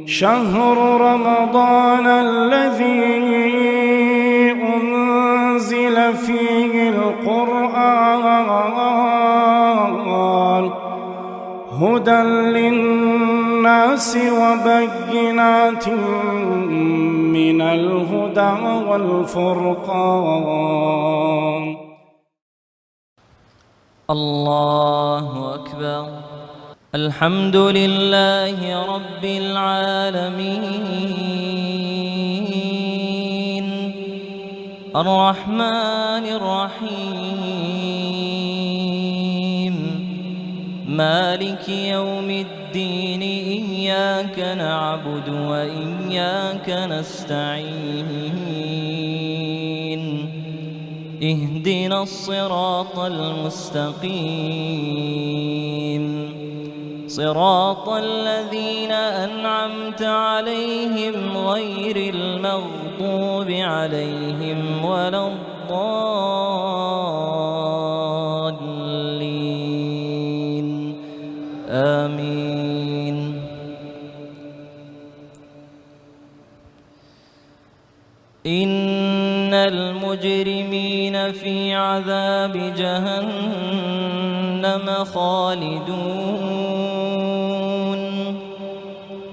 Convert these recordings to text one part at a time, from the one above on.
شهر رمضان الذي أنزل فيه القرآن هدى للناس وبينات من الهدى والفرقان. الله أكبر. الحمد لله رب العالمين الرحمن الرحيم مالك يوم الدين إياك نعبد وإياك نستعين اهدنا الصراط المستقيم صراط الذين أنعمت عليهم غير المغضوب عليهم ولا الضالين آمين. إن المجرمين في عذاب جهنم خالدون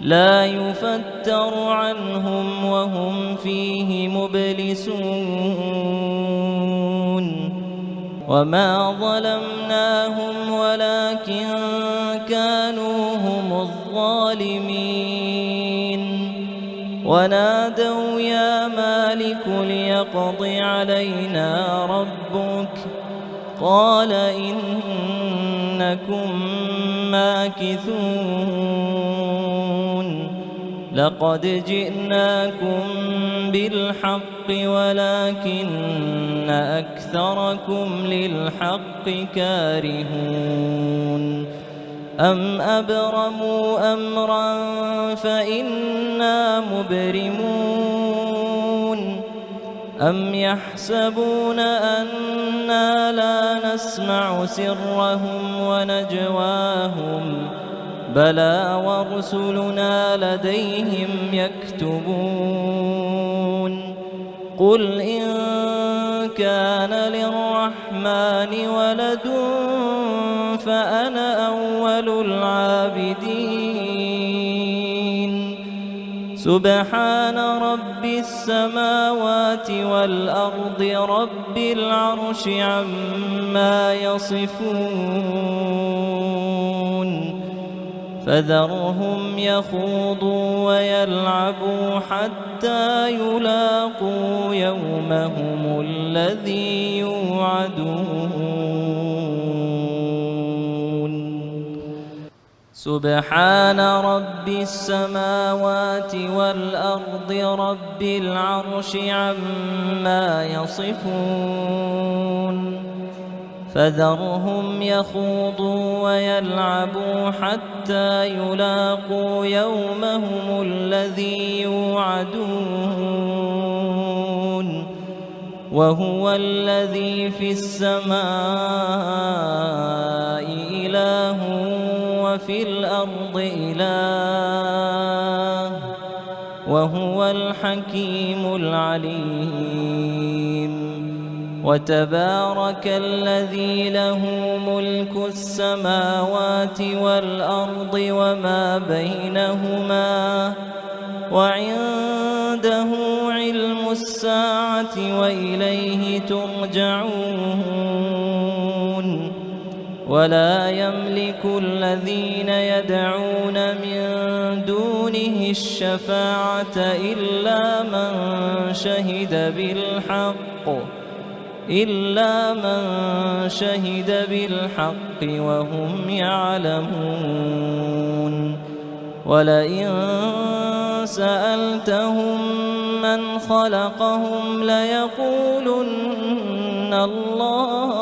لا يفتر عنهم وهم فيه مبلسون وما ظلمناهم ولكن كانوا هم الظالمين ونادوا يا مالك ليقض علينا ربك قال إنكم ماكثون لقد جئناكم بالحق ولكن أكثركم للحق كارهون أم أبرموا أمرا فإنا مبرمون أم يحسبون أنا لا نسمع سرهم ونجواهم بلى ورسلنا لديهم يكتبون قل إن كان للرحمن ولد فأنا أول العابدين سبحان رب السماوات والأرض رب العرش عما يصفون فذرهم يخوضوا ويلعبوا حتى يلاقوا يومهم الذي يوعدون سبحان رب السماوات والأرض رب العرش عما يصفون فذرهم يخوضوا ويلعبوا حتى يلاقوا يومهم الذي يوعدون وهو الذي في السماء إله وفي الأرض إله وهو الحكيم العليم وتبارك الذي له ملك السماوات والأرض وما بينهما وعنده علم الساعة وإليه ترجعون ولا يملك الذين يدعون من دونه الشفاعة إلا من شهد بالحق وهم يعلمون ولئن سألتهم من خلقهم ليقولن الله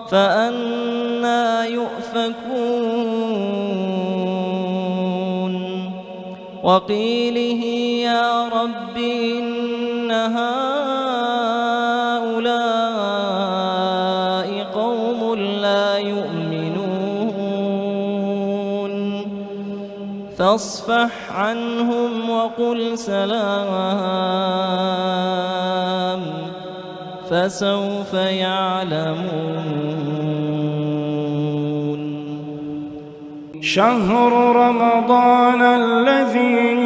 فأنى يؤفكون وقيله يا رب إن هؤلاء قوم لا يؤمنون فاصفح عنهم وقل سلام فسوف يعلمون. شهر رمضان الذي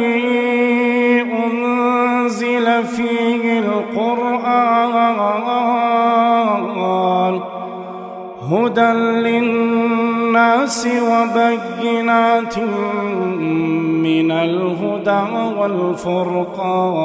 أنزل فيه القرآن هدى للناس وبينات من الهدى والفرقان.